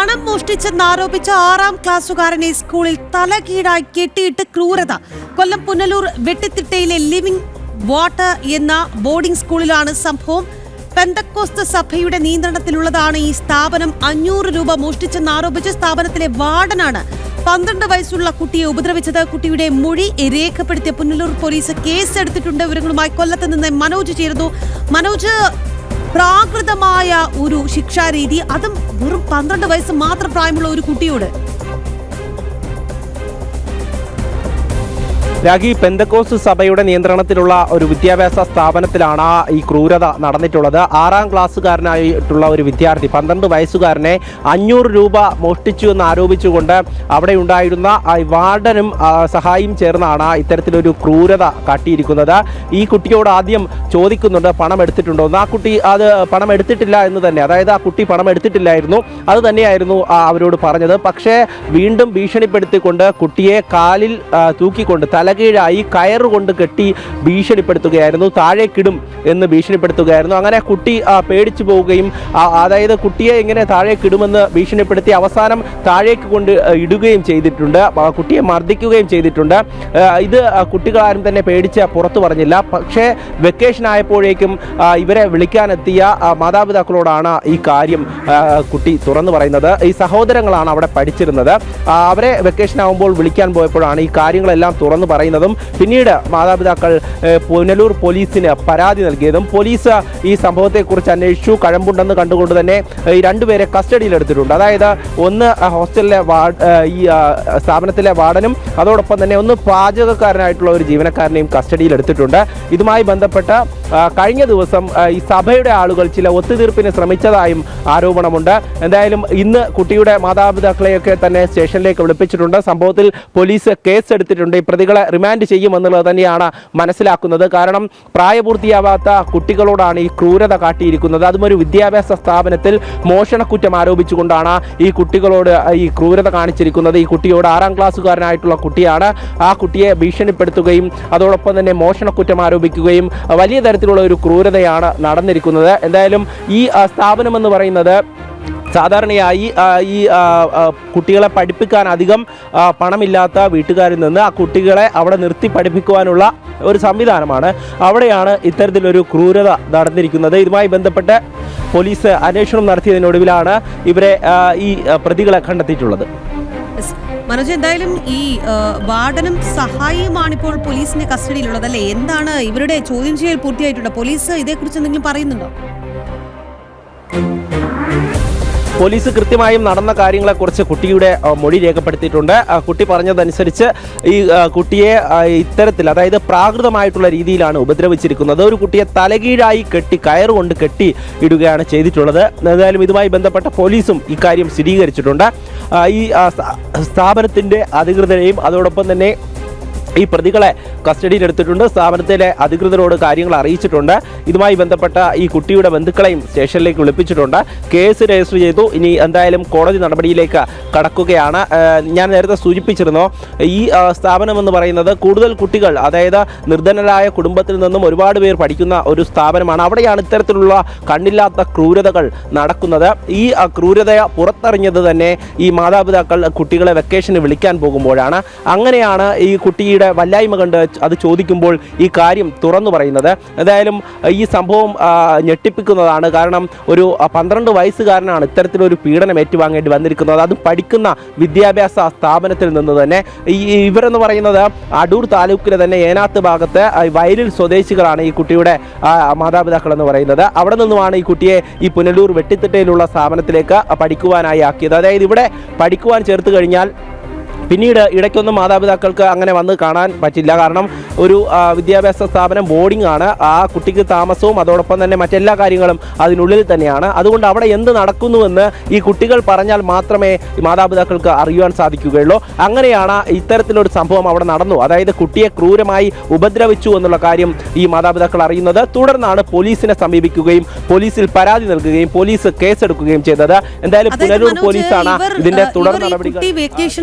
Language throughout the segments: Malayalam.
പണം മോഷ്ടിച്ചെന്നാരോപിച്ച 6ാം ക്ലാസ്സുകാരനെ സ്കൂളിൽ തലകീഴായി കെട്ടിയിട്ട് ക്രൂരത. കൊല്ലം പുനലൂർ വെട്ടിത്തിട്ടയിലെ ലിവിംഗ് വാട്ടർ എന്ന ബോർഡിംഗ് സ്കൂളിലാണ് സംഭവം. പെന്തക്കോസ്ത് സഭയുടെ നിയന്ത്രണത്തിലുള്ളതാണ് ഈ സ്ഥാപനം. 500 രൂപ മോഷ്ടിച്ചെന്നാരോപിച്ച് സ്ഥാപനത്തിലെ വാർഡനാണ് 12 വയസ്സുള്ള കുട്ടിയെ ഉപദ്രവിച്ചത്. കുട്ടിയുടെ മൊഴി രേഖപ്പെടുത്തിയ പുനലൂർ പോലീസ് കേസെടുത്തിട്ടുണ്ട്. വിവരങ്ങളുമായി കൊല്ലത്ത് നിന്ന് മനോജ് ചേരുന്നു. മനോജ്, പ്രാകൃതമായ ഒരു ശിക്ഷാരീതി, അതും വെറും 12 വയസ്സ് മാത്രം പ്രായമുള്ള ഒരു കുട്ടിയോട്. രാഗി, പെന്തക്കോസ്ത് സഭയുടെ നിയന്ത്രണത്തിലുള്ള ഒരു വിദ്യാഭ്യാസ സ്ഥാപനത്തിലാണ് ഈ ക്രൂരത നടന്നിട്ടുള്ളത്. 6ാം ക്ലാസ്സുകാരനായിട്ടുള്ള ഒരു വിദ്യാർത്ഥി 12 വയസ്സുകാരനെ 500 രൂപ മോഷ്ടിച്ചു എന്ന് ആരോപിച്ചുകൊണ്ട് അവിടെ ഉണ്ടായിരുന്ന വാർഡനും സഹായിയും ചേർന്നാണ് ഇത്തരത്തിലൊരു ക്രൂരത കാട്ടിയിരിക്കുന്നത്. ഈ കുട്ടിയോട് ആദ്യം ചോദിക്കുന്നുണ്ട് പണം എടുത്തിട്ടുണ്ടോ എന്ന്. ആ കുട്ടി അത് പണം എടുത്തിട്ടില്ല എന്ന് തന്നെ, അതായത് ആ കുട്ടി പണം എടുത്തിട്ടില്ലായിരുന്നു, അത് തന്നെയായിരുന്നു അവരോട് പറഞ്ഞത്. പക്ഷേ വീണ്ടും ഭീഷണിപ്പെടുത്തിക്കൊണ്ട് കുട്ടിയെ കാലിൽ തൂക്കിക്കൊണ്ട് തലകീഴായി കയറുകൊണ്ട് കെട്ടി ഭീഷണിപ്പെടുത്തുകയായിരുന്നു. താഴേക്കിടും എന്ന് ഭീഷണിപ്പെടുത്തുകയായിരുന്നു. അങ്ങനെ കുട്ടി പേടിച്ചു പോവുകയും, അതായത് കുട്ടിയെ ഇങ്ങനെ താഴേക്കിടുമെന്ന് ഭീഷണിപ്പെടുത്തി അവസാനം താഴേക്ക് കൊണ്ട് ഇടുകയും ചെയ്തിട്ടുണ്ട്. കുട്ടിയെ മർദ്ദിക്കുകയും ചെയ്തിട്ടുണ്ട്. ഇത് കുട്ടികളാരും തന്നെ പേടിച്ച് പുറത്തു പറഞ്ഞില്ല. പക്ഷേ വെക്കേഷൻ ആയപ്പോഴേക്കും ഇവരെ വിളിക്കാനെത്തിയ മാതാപിതാക്കളോടാണ് ഈ കാര്യം കുട്ടി തുറന്നു പറയുന്നത്. ഈ സഹോദരങ്ങളാണ് അവിടെ പഠിച്ചിരുന്നത്. അവരെ വെക്കേഷൻ ആകുമ്പോൾ വിളിക്കാൻ പോയപ്പോഴാണ് ഈ കാര്യങ്ങളെല്ലാം തുറന്നു പറയുന്നതും പിന്നീട് മാതാപിതാക്കൾ പുനലൂർ പോലീസിന് പരാതി നൽകിയതും. പോലീസ് ഈ സംഭവത്തെക്കുറിച്ച് അന്വേഷിച്ചു. കഴമ്പുണ്ടെന്ന് കണ്ടുകൊണ്ട് തന്നെ ഈ 2 പേരെ കസ്റ്റഡിയിലെടുത്തിട്ടുണ്ട്. അതായത് ഒന്ന് ഹോസ്റ്റലിലെ ഈ സ്ഥാപനത്തിലെ വാർഡനും അതോടൊപ്പം തന്നെ ഒന്ന് പാചകക്കാരനായിട്ടുള്ള ഒരു ജീവനക്കാരനെയും കസ്റ്റഡിയിലെടുത്തിട്ടുണ്ട്. ഇതുമായി ബന്ധപ്പെട്ട് കഴിഞ്ഞ ദിവസം ഈ സഭയുടെ ആളുകൾ ചില ഒത്തുതീർപ്പിന് ശ്രമിച്ചതായും ആരോപണമുണ്ട്. എന്തായാലും ഇന്ന് കുട്ടിയുടെ മാതാപിതാക്കളെയൊക്കെ തന്നെ സ്റ്റേഷനിലേക്ക് വിളിപ്പിച്ചിട്ടുണ്ട്. സംഭവത്തിൽ പോലീസ് കേസെടുത്തിട്ടുണ്ട്. ഈ പ്രതികളെ റിമാൻഡ് ചെയ്യുമെന്നുള്ളത് തന്നെയാണ് മനസ്സിലാക്കുന്നത്. കാരണം പ്രായപൂർത്തിയാവാത്ത കുട്ടികളോടാണ് ഈ ക്രൂരത കാട്ടിയിരിക്കുന്നത്. അതും ഒരു വിദ്യാഭ്യാസ സ്ഥാപനത്തിൽ മോഷണക്കുറ്റം ആരോപിച്ചുകൊണ്ടാണ് ഈ കുട്ടികളോട് ഈ ക്രൂരത കാണിച്ചിരിക്കുന്നത്. ഈ കുട്ടിയോട് 6ാം ക്ലാസ്സുകാരനായിട്ടുള്ള കുട്ടിയാണ്. ആ കുട്ടിയെ ഭീഷണിപ്പെടുത്തുകയും അതോടൊപ്പം തന്നെ മോഷണക്കുറ്റം ആരോപിക്കുകയും വലിയ തരത്തിലുള്ള ഒരു ക്രൂരതയാണ് നടന്നിരിക്കുന്നത്. എന്തായാലും ഈ സ്ഥാപനം എന്ന് പറയുന്നത് സാധാരണയായി ഈ കുട്ടികളെ പഠിപ്പിക്കാൻ അധികം പണമില്ലാത്ത വീട്ടുകാരിൽ നിന്ന് ആ കുട്ടികളെ അവിടെ നിർത്തി പഠിപ്പിക്കുവാനുള്ള ഒരു സംവിധാനമാണ്. അവിടെയാണ് ഇത്തരത്തിലൊരു ക്രൂരത നടന്നിരിക്കുന്നത്. ഇതുമായി ബന്ധപ്പെട്ട് പോലീസ് അന്വേഷണം നടത്തിയതിനൊടുവിലാണ് ഇവരെ ഈ പ്രതികളെ കണ്ടെത്തിയിട്ടുള്ളത്. മനോജ്, എന്തായാലും ഈ വാർഡനും സഹായിയുമാണ് ഇപ്പോൾ പോലീസിന്റെ കസ്റ്റഡിയിലുള്ളത് അല്ലേ? എന്താണ് ഇവരുടെ ചോദ്യം ചെയ്യൽ പൂർത്തിയായിട്ടുണ്ട്? പോലീസ് ഇതേക്കുറിച്ച് എന്തെങ്കിലും പറയുന്നുണ്ടോ? പോലീസ് കൃത്യമായും നടന്ന കാര്യങ്ങളെക്കുറിച്ച് കുട്ടിയുടെ മൊഴി രേഖപ്പെടുത്തിയിട്ടുണ്ട്. കുട്ടി പറഞ്ഞതനുസരിച്ച് ഈ കുട്ടിയെ ഇത്തരത്തിൽ, അതായത് പ്രാകൃതമായിട്ടുള്ള രീതിയിലാണ് ഉപദ്രവിച്ചിരിക്കുന്നത്. ഒരു കുട്ടിയെ തലകീഴായി കെട്ടി കയറുകൊണ്ട് കെട്ടി ഇടുകയാണ് ചെയ്തിട്ടുള്ളത്. എന്തായാലും ഇതുമായി ബന്ധപ്പെട്ട പോലീസും ഇക്കാര്യം സ്ഥിരീകരിച്ചിട്ടുണ്ട്. ഈ സ്ഥാപനത്തിൻ്റെ അധികൃതരെയും അതോടൊപ്പം തന്നെ ഈ പ്രതികളെ കസ്റ്റഡിയിലെടുത്തിട്ടുണ്ട്. സ്ഥാപനത്തിലെ അധികൃതരോട് കാര്യങ്ങൾ അറിയിച്ചിട്ടുണ്ട്. ഇതുമായി ബന്ധപ്പെട്ട ഈ കുട്ടിയുടെ ബന്ധുക്കളെയും സ്റ്റേഷനിലേക്ക് വിളിപ്പിച്ചിട്ടുണ്ട്. കേസ് രജിസ്റ്റർ ചെയ്തു. ഇനി എന്തായാലും കോടതി നടപടിയിലേക്ക് കടക്കുകയാണ്. ഞാൻ നേരത്തെ സൂചിപ്പിച്ചിരുന്നു, ഈ സ്ഥാപനം എന്ന് പറയുന്നത് കൂടുതൽ കുട്ടികൾ, അതായത് നിർധനരായ കുടുംബത്തിൽ നിന്നും ഒരുപാട് പേർ പഠിക്കുന്ന ഒരു സ്ഥാപനമാണ്. അവിടെയാണ് ഇത്തരത്തിലുള്ള കണ്ണില്ലാത്ത ക്രൂരതകൾ നടക്കുന്നത്. ഈ ക്രൂരത പുറത്തറിഞ്ഞത് തന്നെ ഈ മാതാപിതാക്കൾ കുട്ടികളെ വെക്കേഷന് വിളിക്കാൻ പോകുമ്പോഴാണ്. അങ്ങനെയാണ് ഈ കുട്ടിയുടെ വല്ലായ്മ കണ്ട് അത് ചോദിക്കുമ്പോൾ ഈ കാര്യം തുറന്നു പറയുന്നത്. എന്തായാലും ഈ സംഭവം ഞെട്ടിപ്പിക്കുന്നതാണ്. കാരണം ഒരു 12 വയസ്സുകാരനാണ് ഇത്തരത്തിലൊരു പീഡനം ഏറ്റുവാങ്ങേണ്ടി വന്നിരിക്കുന്നത്. അത് പഠിക്കുന്ന വിദ്യാഭ്യാസ സ്ഥാപനത്തിൽ നിന്ന് തന്നെ. ഇവരെന്ന് പറയുന്നത് അടൂർ താലൂക്കിലെ തന്നെ ഏനാത്ത് ഭാഗത്ത് വയലിൽ സ്വദേശികളാണ് ഈ കുട്ടിയുടെ മാതാപിതാക്കൾ എന്ന് പറയുന്നത്. അവിടെ നിന്നുമാണ് ഈ കുട്ടിയെ ഈ പുനലൂർ വെട്ടിത്തിട്ടയിലുള്ള സ്ഥാപനത്തിലേക്ക് പഠിക്കുവാനായി ആക്കിയത്. അതായത് ഇവിടെ പഠിക്കുവാൻ ചേർത്ത് കഴിഞ്ഞാൽ പിന്നീട് ഇടയ്ക്കൊന്നും മാതാപിതാക്കൾക്ക് അങ്ങനെ വന്ന് കാണാൻ പറ്റില്ല. കാരണം ഒരു വിദ്യാഭ്യാസ സ്ഥാപനം ബോർഡിംഗ് ആണ്. ആ കുട്ടിക്ക് താമസവും അതോടൊപ്പം തന്നെ മറ്റെല്ലാ കാര്യങ്ങളും അതിനുള്ളിൽ തന്നെയാണ്. അതുകൊണ്ട് അവിടെ എന്ത് നടക്കുന്നുവെന്ന് ഈ കുട്ടികൾ പറഞ്ഞാൽ മാത്രമേ മാതാപിതാക്കൾക്ക് അറിയുവാൻ സാധിക്കുകയുള്ളൂ. അങ്ങനെയാണ് ഇത്തരത്തിലൊരു സംഭവം അവിടെ നടന്നു. അതായത് കുട്ടിയെ ക്രൂരമായി ഉപദ്രവിച്ചു എന്നുള്ള കാര്യം ഈ മാതാപിതാക്കൾ അറിയുന്നത്. തുടർന്നാണ് പോലീസിനെ സമീപിക്കുകയും പോലീസിൽ പരാതി നൽകുകയും പോലീസ് കേസെടുക്കുകയും ചെയ്തത്. എന്തായാലും പുനലൂർ പോലീസാണ് ഇതിന്റെ തുടർ നടപടികൾ.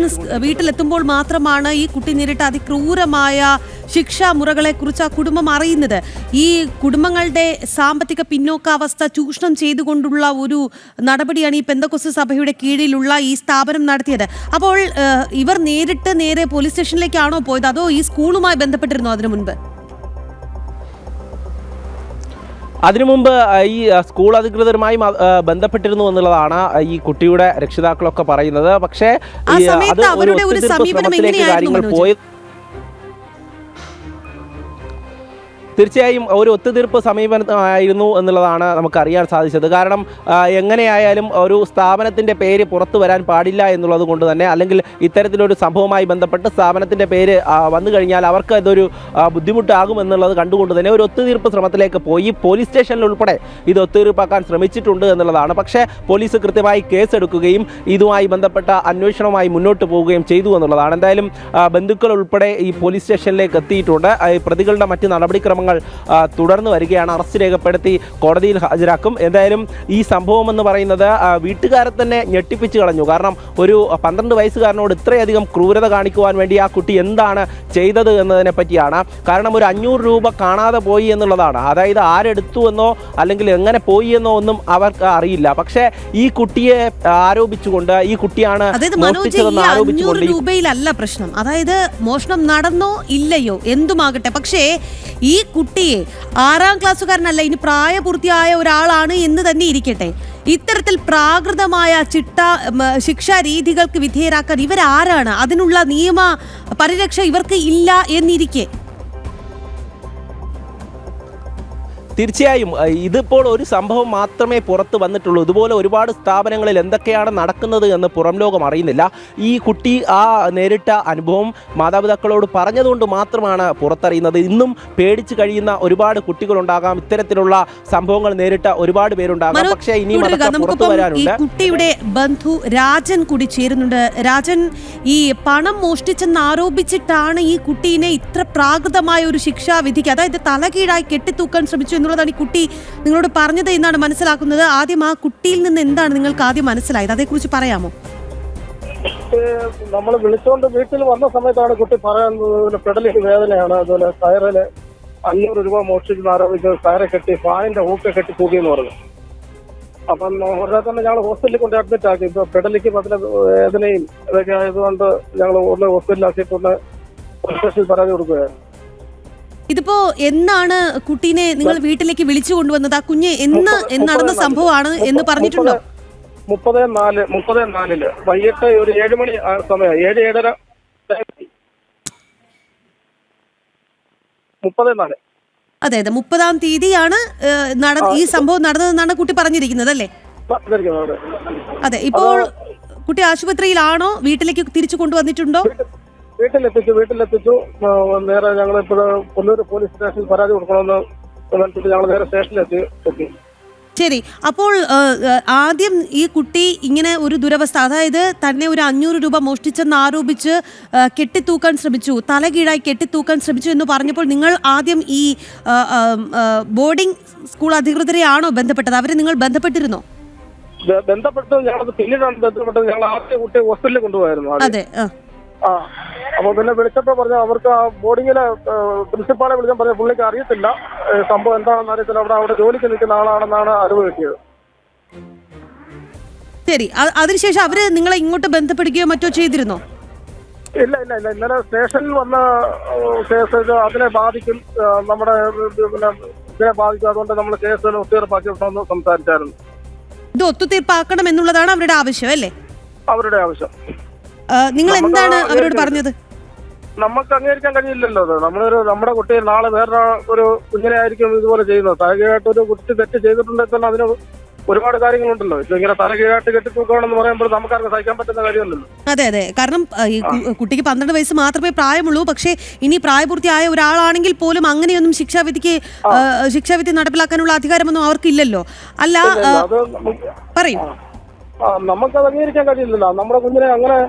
വീട്ടിലെത്തുമ്പോൾ മാത്രമാണ് ഈ കുട്ടി നേരിട്ട അതിക്രൂരമായ ശിക്ഷാ മുറകളെ കുറിച്ച് ആ കുടുംബം അറിയുന്നത്. ഈ കുടുംബങ്ങളുടെ സാമ്പത്തിക പിന്നോക്കാവസ്ഥ ചൂഷണം ചെയ്തുകൊണ്ടുള്ള ഒരു നടപടിയാണ് ഈ പെന്തക്കോസ്ത് സഭയുടെ കീഴിലുള്ള ഈ സ്ഥാപനം നടത്തിയത്. അപ്പോൾ ഇവർ നേരെ പോലീസ് സ്റ്റേഷനിലേക്കാണോ പോയത്, അതോ ഈ സ്കൂളുമായി ബന്ധപ്പെട്ടിരുന്നോ അതിനു മുൻപ്? അതിനു മുമ്പ് ഈ സ്കൂൾ അധികൃതരുമായി ബന്ധപ്പെട്ടിരുന്നു എന്നുള്ളതാണ് ഈ കുട്ടിയുടെ രക്ഷിതാക്കളൊക്കെ പറയുന്നത്. പക്ഷേ അത് ഒരു ഒത്തുതീർപ്പ് ശ്രമത്തിലേക്ക് കാര്യങ്ങൾ പോയി. തീർച്ചയായും ഒരു ഒത്തുതീർപ്പ് സമീപനമായിരുന്നു എന്നുള്ളതാണ് നമുക്കറിയാൻ സാധിച്ചത്. കാരണം എങ്ങനെയായാലും ഒരു സ്ഥാപനത്തിൻ്റെ പേര് പുറത്തു വരാൻ പാടില്ല എന്നുള്ളത് കൊണ്ട് തന്നെ, അല്ലെങ്കിൽ ഇത്തരത്തിലൊരു സംഭവവുമായി ബന്ധപ്പെട്ട് സ്ഥാപനത്തിൻ്റെ പേര് വന്നു കഴിഞ്ഞാൽ അവർക്ക് ഇതൊരു ബുദ്ധിമുട്ടാകും എന്നുള്ളത് കണ്ടുകൊണ്ട് തന്നെ ഒരു ഒത്തുതീർപ്പ് ശ്രമത്തിലേക്ക് പോയി. പോലീസ് സ്റ്റേഷനിൽ ഉൾപ്പെടെ ഇത് ഒത്തുതീർപ്പാക്കാൻ ശ്രമിച്ചിട്ടുണ്ട് എന്നുള്ളതാണ്. പക്ഷേ പോലീസ് കൃത്യമായി കേസെടുക്കുകയും ഇതുമായി ബന്ധപ്പെട്ട അന്വേഷണവുമായി മുന്നോട്ട് പോവുകയും ചെയ്തു എന്നുള്ളതാണ്. എന്തായാലും ബന്ധുക്കൾ ഉൾപ്പെടെ ഈ പോലീസ് സ്റ്റേഷനിലേക്ക് എത്തിയിട്ടുണ്ട്. പ്രതികളുടെ മറ്റ് നടപടിക്രമങ്ങൾ തുടർന്ന് വരികയാണ്. അറസ്റ്റ് രേഖപ്പെടുത്തി കോടതിയിൽ ഹാജരാക്കും. എന്തായാലും ഈ സംഭവം എന്ന് പറയുന്നത് വീട്ടുകാരെ തന്നെ ഞെട്ടിപ്പിച്ച് കളഞ്ഞു. കാരണം ഒരു 12 വയസ്സുകാരനോട് ഇത്രയധികം ക്രൂരത കാണിക്കുവാൻ വേണ്ടി ആ കുട്ടി എന്താണ് ചെയ്തത് എന്നതിനെ പറ്റിയാണ്. കാരണം ഒരു 500 രൂപ കാണാതെ പോയി എന്നുള്ളതാണ്. അതായത് ആരെടുത്തു എന്നോ അല്ലെങ്കിൽ എങ്ങനെ പോയി എന്നോ ഒന്നും അവർക്ക് അറിയില്ല. പക്ഷേ ഈ കുട്ടിയെ ആരോപിച്ചുകൊണ്ട്, ഈ കുട്ടിയാണ് മോഷ്ടിച്ചതെന്ന് ആരോപിച്ചുകൊണ്ട്, രൂപയിലല്ല പ്രശ്നം. അതായത് മോഷണം നടന്നോ ഇല്ലയോ എന്തുമാകട്ടെ, പക്ഷേ ഈ കുട്ടിയെ 6ാം ക്ലാസ്സുകാരനല്ല, ഇനി പ്രായപൂർത്തിയായ ഒരാളാണ് എന്ന് തന്നെ ഇരിക്കട്ടെ, ഇത്തരത്തിൽ പ്രാകൃതമായ ശിക്ഷാ രീതികൾക്ക് വിധേയരാക്കാൻ ഇവരാരാണ്? അതിനുള്ള നിയമ പരിരക്ഷ ഇവർക്ക് ഇല്ല എന്നിരിക്കെ തീർച്ചയായും ഇതിപ്പോൾ ഒരു സംഭവം മാത്രമേ പുറത്ത് വന്നിട്ടുള്ളൂ. ഇതുപോലെ ഒരുപാട് സ്ഥാപനങ്ങളിൽ എന്തൊക്കെയാണ് നടക്കുന്നത് എന്ന് പുറം ലോകം അറിയുന്നില്ല. ഈ കുട്ടി നേരിട്ട അനുഭവം മാതാപിതാക്കളോട് പറഞ്ഞതുകൊണ്ട് മാത്രമാണ് പുറത്തറിയുന്നത്. ഇന്നും പേടിച്ച് കഴിയുന്ന ഒരുപാട് കുട്ടികളുണ്ടാകാം, ഇത്തരത്തിലുള്ള സംഭവങ്ങൾ നേരിട്ട ഒരുപാട് പേരുണ്ടാകാം. പക്ഷേ ഇനിയും പുറത്തു വരാനുണ്ട്. കുട്ടിയുടെ ബന്ധു രാജൻ കൂടി ചേരുന്നുണ്ട്. രാജൻ, ഈ പണം മോഷ്ടിച്ചെന്ന് ആരോപിച്ചിട്ടാണ് ഈ കുട്ടീനെ ഇത്ര പ്രാകൃതമായ ഒരു ശിക്ഷാവിധിക്ക്, അതായത് തലകീഴായി കെട്ടിത്തൂക്കാൻ ശ്രമിച്ചു എന്നുള്ളതാണ് ഈ കുട്ടി നിങ്ങളോട് പറഞ്ഞത് എന്നാണ് മനസ്സിലാക്കുന്നത്. ആദ്യം ആ കുട്ടിയിൽ നിന്ന് എന്താണ് നിങ്ങൾക്ക് ആദ്യം മനസ്സിലായത്, അതേക്കുറിച്ച് പറയാമോ? നമ്മൾ വിളിച്ചുകൊണ്ട് വീട്ടിൽ വന്ന സമയത്താണ് കുട്ടി പറയുന്നത് പെടലിന് വേദനയാണ്, അതുപോലെ കയറില് 500 രൂപ മോഷ്ടിച്ചെന്ന് ആരോപിച്ച് കയറെ കെട്ടി ഫാനിന്റെ ഹൂക്ക് കെട്ടി തൂക്കിയെന്ന് പറഞ്ഞു. അപ്പം ഉടനെ തന്നെ ഞങ്ങൾ ഹോസ്പിറ്റലിൽ കൊണ്ട് അഡ്മിറ്റ് ആക്കി. ഇപ്പൊ പെടലിക്ക് അതിന് വേദനയും ഇതൊക്കെ ആയതുകൊണ്ട് ഞങ്ങൾ ഉടനെ ഹോസ്പിറ്റലിലാക്കിയിട്ടുണ്ട്, സ്റ്റേഷനിൽ പരാതി കൊടുക്കുകയാണ്. ഇതിപ്പോ എന്നാണ് കുട്ടീനെ നിങ്ങൾ വീട്ടിലേക്ക് വിളിച്ചു കൊണ്ടുവന്നത്? ആ കുഞ്ഞ് നടന്ന സംഭവമാണ് എന്ന് പറഞ്ഞിട്ടുണ്ടോ? 30/4 വൈകിട്ട് ഒരു 7 മണി സമയം, 7-7:30 30/4. അതെ, 30-ാം തീയതിയാണ് ഈ സംഭവം നടന്നതെന്നാണ് കുട്ടി പറഞ്ഞിരിക്കുന്നത് അല്ലേ? അതെ. ഇപ്പോൾ കുട്ടി ആശുപത്രിയിലാണോ? വീട്ടിലേക്ക് തിരിച്ചു കൊണ്ടുവന്നിട്ടുണ്ടോ? വീട്ടിലെത്തിച്ചു. നേരെ ഞങ്ങളിപ്പോൾ പുല്ലൂർ പോലീസ് സ്റ്റേഷനിൽ പരാതി കൊടുക്കണമെന്ന് ഞങ്ങൾ നേരെ സ്റ്റേഷനിലെത്തി. ശരി. അപ്പോൾ ആദ്യം ഈ കുട്ടി ഇങ്ങനെ ഒരു ദുരവസ്ഥ, അതായത് തന്നെ ഒരു 500 രൂപ മോഷ്ടിച്ചെന്ന് ആരോപിച്ച് കെട്ടിത്തൂക്കാൻ ശ്രമിച്ചു, തലകീഴായി കെട്ടിത്തൂക്കാൻ ശ്രമിച്ചു എന്ന് പറഞ്ഞപ്പോൾ നിങ്ങൾ ആദ്യം ഈ ബോർഡിംഗ് സ്കൂൾ അധികൃതരെ ആണോ ബന്ധപ്പെട്ടത്? അവരെ നിങ്ങൾ ബന്ധപ്പെട്ടിരുന്നോ? ബന്ധപ്പെട്ടത് ഞങ്ങൾ പിന്നീടാണ് ബന്ധപ്പെട്ടത്. ഞങ്ങൾ ആദ്യം കുട്ടിയെ ഹോസ്പിറ്റലിൽ കൊണ്ടുപോയിരുന്നു. അതെ. അപ്പൊ പിന്നെ വിളിച്ചപ്പോ പറഞ്ഞ അവർക്ക് ആ ബോർഡിങ്ങിലെ പ്രിൻസിപ്പാളെ വിളിച്ചാൽ പറഞ്ഞ പുള്ളിക്ക് അറിയത്തില്ല, സംഭവം എന്താണെന്ന് അറിയത്തില്ല, അവിടെ ജോലിക്ക് നിൽക്കുന്ന ആളാണെന്നാണ് അറിവ് കിട്ടിയത്. ശരി. അതിനുശേഷം അവര് നിങ്ങളെ ഇങ്ങോട്ട് ബന്ധപ്പെടുകയോ മറ്റോ ചെയ്തിരുന്നോ? ഇല്ല. ഇന്നലെ സ്റ്റേഷനിൽ വന്ന കേസ് അതിനെ ബാധിക്കും, നമ്മുടെ പിന്നെ ഇതിനെ ബാധിക്കും, അതുകൊണ്ട് നമ്മൾ കേസ് ഒത്തുതീർപ്പാക്കിയിട്ടൊന്ന് സംസാരിച്ചായിരുന്നു. ഇത് ഒത്തുതീർപ്പാക്കണം എന്നുള്ളതാണ് അവരുടെ ആവശ്യം അല്ലേ? അവരുടെ ആവശ്യം. നിങ്ങൾ എന്താണ് അവരോട് പറഞ്ഞത്? നമുക്ക് അംഗീകരിക്കാൻ കഴിയില്ലല്ലോ. അത് നമ്മുടെ കുട്ടി നാളെ വേറെ ഒരു കുഞ്ഞിനെ ആയിരിക്കും ഇതുപോലെ ചെയ്യുന്നത്. തലകീഴായിട്ട് ഒരു കുട്ടി തെറ്റ് ചെയ്തിട്ടുണ്ടെങ്കിൽ തന്നെ അതിന് ഒരുപാട് കാര്യങ്ങളുണ്ടല്ലോ. ഇങ്ങനെ തലകീഴായിട്ട് കെട്ടിത്തൂക്കണമെന്ന് പറയുമ്പോൾ നമുക്കാർക്ക് സഹിക്കാൻ പറ്റുന്ന കാര്യമല്ലല്ലോ. അതെ. കാരണം ഈ കുട്ടിക്ക് 12 വയസ്സ് മാത്രമേ പ്രായമുള്ളൂ. പക്ഷേ ഇനി പ്രായപൂർത്തിയായ ഒരാളാണെങ്കിൽ പോലും അങ്ങനെയൊന്നും ശിക്ഷാവിധി നടപ്പിലാക്കാനുള്ള അധികാരമൊന്നും അവർക്കില്ലല്ലോ. അല്ല, പറയൂ. നമുക്കത് അംഗീകരിക്കാൻ കഴിയില്ലല്ലോ. നമ്മുടെ കുഞ്ഞിനെ അങ്ങനെ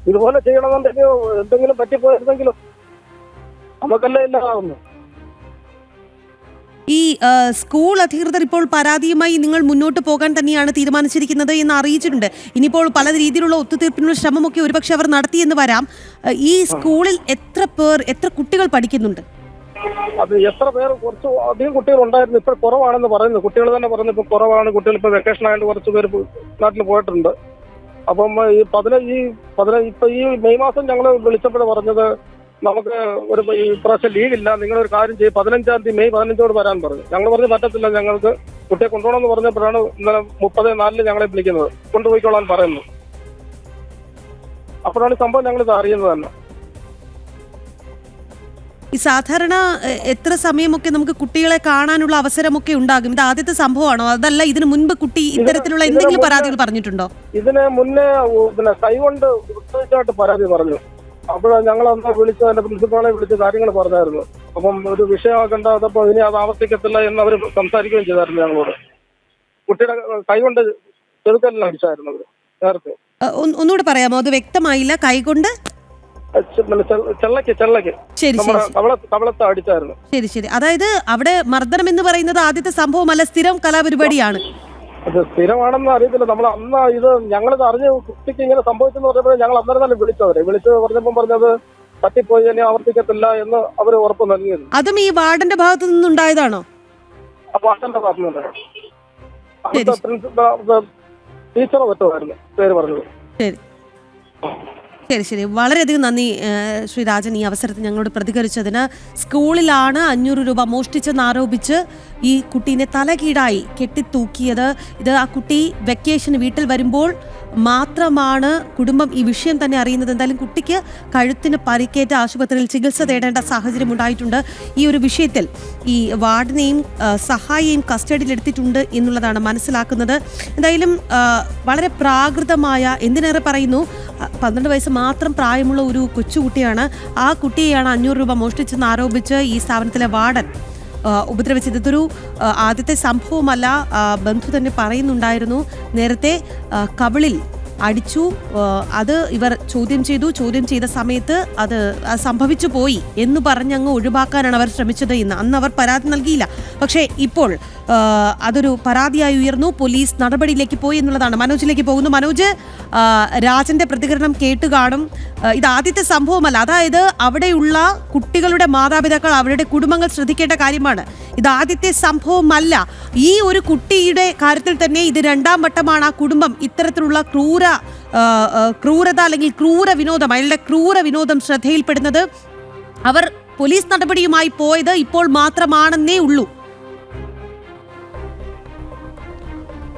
ഇതുപോലെ ചെയ്യണമെന്നുണ്ടെങ്കിൽ എന്തെങ്കിലും പറ്റിപ്പോയിരുന്നെങ്കിലും നമുക്കല്ലേ ഇല്ലാതാവുന്നു. ഈ സ്കൂൾ അധികൃതർ ഇപ്പോൾ പരാതിയുമായി നിങ്ങൾ മുന്നോട്ട് പോകാൻ തന്നെയാണ് തീരുമാനിച്ചിരിക്കുന്നത് എന്ന് അറിയിച്ചിട്ടുണ്ട്. ഇനിയിപ്പോൾ പല രീതിയിലുള്ള ഒത്തുതീർപ്പിനുള്ള ശ്രമമൊക്കെ ഒരുപക്ഷെ അവർ നടത്തിയെന്ന് വരാം. ഈ സ്കൂളിൽ എത്ര കുട്ടികൾ പഠിക്കുന്നുണ്ട്? അത് എത്ര പേർ, കുറച്ച് അധികം കുട്ടികൾ ഉണ്ടായിരുന്നു. ഇപ്പൊ കുറവാണെന്ന് പറയുന്നു. കുട്ടികൾ തന്നെ പറയുന്നു ഇപ്പൊ കുറവാണ്. കുട്ടികൾ ഇപ്പൊ വെക്കേഷൻ ആയതുകൊണ്ട് കുറച്ച് പേര് നാട്ടിൽ പോയിട്ടുണ്ട്. അപ്പം ഇപ്പൊ ഈ മെയ് മാസം ഞങ്ങൾ വിളിച്ചപ്പോൾ പറഞ്ഞത് നമുക്ക് ഈ പ്രാവശ്യം ലീവില്ല, നിങ്ങളൊരു കാര്യം ചെയ്യും, 15-ാം തീയതി മെയ് 15 വരാൻ പറഞ്ഞു. ഞങ്ങൾ പറഞ്ഞു പറ്റത്തില്ല, ഞങ്ങൾക്ക് കുട്ടിയെ കൊണ്ടുപോകണമെന്ന് പറഞ്ഞപ്പോഴാണ് ഇന്നലെ 30-4 ഞങ്ങളെ വിളിക്കുന്നത്, കൊണ്ടുപോയിക്കോളാൻ പറയുന്നു. അപ്പോഴാണ് സംഭവം ഞങ്ങൾ ഇത് അറിയുന്നത് തന്നെ. ഈ സാധാരണ എത്ര സമയമൊക്കെ നമുക്ക് കുട്ടികളെ കാണാനുള്ള അവസരമൊക്കെ ഉണ്ടാകും? ഇത് ആദ്യത്തെ സംഭവമാണോ, അതല്ല ഇതിനു മുൻപ് കുട്ടി ഇത്തരത്തിലുള്ള എന്തെങ്കിലും പരാതികൾ പറഞ്ഞിട്ടുണ്ടോ? ഇതിന് മുന്നേ കൈകൊണ്ട് വൃത്തിയായിട്ട് പരാതി പറഞ്ഞു. അപ്പോഴാണ് ഞങ്ങൾ അന്ന് വിളിച്ച് എന്റെ പ്രിൻസിപ്പാളെ വിളിച്ച് കാര്യങ്ങൾ പറഞ്ഞായിരുന്നു. അപ്പം ഒരു വിഷയമാക്കേണ്ട, അതപ്പോ ഇനി അത് ആവർത്തിക്കത്തില്ല എന്ന് അവർ സംസാരിക്കുകയും ചെയ്തായിരുന്നു ഞങ്ങളോട്. കുട്ടിയുടെ കൈകൊണ്ട് ചെറുക്കലിന് അടിച്ചായിരുന്നു അവര് നേരത്തെ. ഒന്നുകൂടെ പറയാമോ? അത് വ്യക്തമായില്ല. കൈകൊണ്ട് ചെള്ളക്ക് കവളത്ത് അടിച്ചായിരുന്നു. ശരി ശരി. അതായത് അവിടെ മർദ്ദനം എന്ന് പറയുന്നത് ആദ്യത്തെ സംഭവമല്ല, സ്ഥിരം കലാപരിപാടിയാണ്. അത് സ്ഥിരമാണെന്ന് അറിയത്തില്ല. നമ്മൾ അന്ന് ഞങ്ങളിത് അറിഞ്ഞ് കുട്ടിക്ക് ഇങ്ങനെ സംഭവിച്ചെന്ന് പറഞ്ഞപ്പോൾ ഞങ്ങൾ അന്നേരം തന്നെ വിളിച്ച് പറഞ്ഞപ്പോൾ പറഞ്ഞത് തട്ടിപ്പോയി ഇനി ആവർത്തിക്കത്തില്ല എന്ന് അവർ ഉറപ്പ് നൽകിയത്. അതും ഈ വാർഡന്റെ ഭാഗത്തു നിന്നുണ്ടായതാണോ? വാർഡന്റെ ഭാഗത്തു നിന്നുണ്ടായിരുന്നു. ടീച്ചറെ പറ്റുമായിരുന്നു പേര് പറഞ്ഞത്. ശരി ശരി ശരി. വളരെയധികം നന്ദി ശ്രീ രാജൻ, ഈ അവസരത്തിൽ ഞങ്ങളോട് പ്രതികരിച്ചതിന്. സ്കൂളിലാണ് 500 രൂപ മോഷ്ടിച്ചെന്നാരോപിച്ച് ഈ കുട്ടീനെ തലകീഴായി കെട്ടിത്തൂക്കിയത്. ഇത് ആ കുട്ടി വെക്കേഷന് വീട്ടിൽ വരുമ്പോൾ മാത്രമാണ് കുടുംബം ഈ വിഷയം തന്നെ അറിയുന്നത്. എന്തായാലും കുട്ടിക്ക് കഴുത്തിന് പരിക്കേറ്റ ആശുപത്രിയിൽ ചികിത്സ തേടേണ്ട സാഹചര്യം ഉണ്ടായിട്ടുണ്ട്. ഈ ഒരു വിഷയത്തിൽ ഈ വാർഡിനെയും സഹായിയെയും കസ്റ്റഡിയിലെടുത്തിട്ടുണ്ട് എന്നുള്ളതാണ് മനസ്സിലാക്കുന്നത്. എന്തായാലും വളരെ പ്രാകൃതമായ, എന്തിനേറെ പറയുന്നു, 12 വയസ്സ് മാത്രം പ്രായമുള്ള ഒരു കൊച്ചുകുട്ടിയാണ്. ആ കുട്ടിയെയാണ് 500 രൂപ മോഷ്ടിച്ചെന്ന് ആരോപിച്ച് ഈ സ്ഥാപനത്തിലെ വാർഡൻ ഉപദ്രവിച്ചത്. ഇതൊരു ആദ്യത്തെ സംഭവമല്ല. ബന്ധു തന്നെ പറയുന്നുണ്ടായിരുന്നു, നേരത്തെ കവിളിൽ അടിച്ചു, അത് ഇവർ ചോദ്യം ചെയ്ത സമയത്ത് അത് സംഭവിച്ചു പോയി എന്ന് പറഞ്ഞങ്ങ് ഒഴിവാക്കാനാണ് അവർ ശ്രമിച്ചത് എന്ന്. അന്ന് അവർ പരാതി നൽകിയില്ല. പക്ഷേ ഇപ്പോൾ അതൊരു പരാതിയായി ഉയർന്നു. പോലീസ് നടപടിയിലേക്ക് പോയി എന്നുള്ളതാണ്. മനോജിലേക്ക് പോകുന്നു. മനോജ്, രാജന്റെ പ്രതികരണം കേട്ട് കാണും. ഇത് ആദ്യത്തെ സംഭവമല്ല. അതായത് അവിടെയുള്ള കുട്ടികളുടെ മാതാപിതാക്കൾ, അവരുടെ കുടുംബങ്ങൾ ശ്രദ്ധിക്കേണ്ട കാര്യമാണ്. ഇത് ആദ്യത്തെ സംഭവമല്ല. ഈ ഒരു കുട്ടിയുടെ കാര്യത്തിൽ തന്നെ ഇത് 2ാം വട്ടമാണ് ആ കുടുംബം ഇത്തരത്തിലുള്ള ക്രൂരത അല്ലെങ്കിൽ അയാളുടെ ക്രൂര വിനോദം ശ്രദ്ധയിൽപ്പെടുന്നത്. അവർ പോലീസ് നടപടിയുമായി പോയത് ഇപ്പോൾ മാത്രമാണെന്നേ ഉള്ളൂ.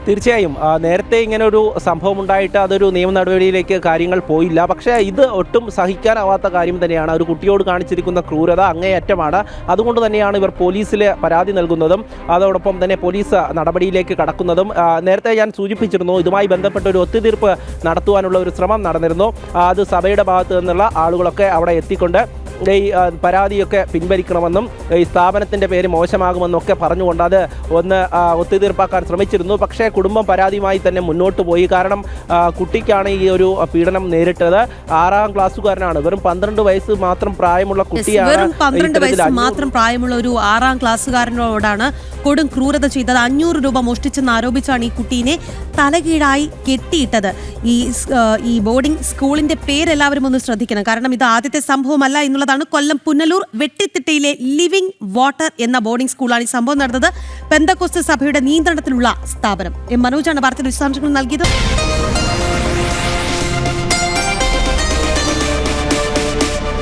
തീർച്ചയായും നേരത്തെ ഇങ്ങനെ ഒരു സംഭവം ഉണ്ടായിട്ട് അതൊരു നിയമ നടപടിയിലേക്ക് കാര്യങ്ങൾ പോയില്ല. പക്ഷേ ഇത് ഒട്ടും സഹിക്കാനാവാത്ത കാര്യം തന്നെയാണ്. ഒരു കുട്ടിയോട് കാണിച്ചിരിക്കുന്ന ക്രൂരത അങ്ങേയറ്റമാണ്. അതുകൊണ്ട് തന്നെയാണ് ഇവർ പോലീസിൽ പരാതി നൽകുന്നതും അതോടൊപ്പം തന്നെ പോലീസ് നടപടിയിലേക്ക് കടക്കുന്നതും. നേരത്തെ ഞാൻ സൂചിപ്പിച്ചിരുന്നു, ഇതുമായി ബന്ധപ്പെട്ട ഒരു ഒത്തുതീർപ്പ് നടത്തുവാനുള്ള ഒരു ശ്രമം നടന്നിരുന്നു. അത് സഭയുടെ ഭാഗത്തു നിന്നുള്ള ആളുകളൊക്കെ അവിടെ എത്തിക്കൊണ്ട് ഈ പരാതിയൊക്കെ പിൻവലിക്കണമെന്നും ഈ സ്ഥാപനത്തിൻ്റെ പേര് മോശമാകുമെന്നും ഒക്കെ പറഞ്ഞുകൊണ്ട് അത് ഒന്ന് ഒത്തുതീർപ്പാക്കാൻ ശ്രമിച്ചിരുന്നു. പക്ഷേ കുടുംബം പരാതിയുമായി തന്നെ മുന്നോട്ട് പോയി. കാരണം കുട്ടിക്കാണ് ഈ ഒരു പീഡനം നേരിട്ടത്. 6ാം ക്ലാസ്സുകാരനാണ്. വെറും 12 വയസ്സ് മാത്രം പ്രായമുള്ള കുട്ടിയാണ്. 12 വയസ്സ് മാത്രം പ്രായമുള്ള ഒരു 6ാം ക്ലാസ്സുകാരനോടാണ് കൊടും ക്രൂരത ചെയ്തത്. 500 രൂപ മോഷ്ടിച്ചെന്ന് ആരോപിച്ചാണ് ഈ കുട്ടീനെ തലകീഴായി കെട്ടിയിട്ടത്. ഈ ബോർഡിംഗ് സ്കൂളിന്റെ പേരെല്ലാവരും ഒന്ന് ശ്രദ്ധിക്കണം. കാരണം ഇത് ആദ്യത്തെ സംഭവമല്ല എന്നുള്ളതാണ്. കൊല്ലം പുനലൂർ വെട്ടിത്തിട്ടയിലെ ലിവിംഗ് വാട്ടർ എന്ന ബോർഡിംഗ് സ്കൂളാണ് ഈ സംഭവം നടന്നത്. പെന്തക്കോസ്ത് സഭയുടെ നിയന്ത്രണത്തിലുള്ള സ്ഥാപനം. മനോജാണ് വാർത്തയുടെ വിശദാംശങ്ങൾ നൽകിയത്.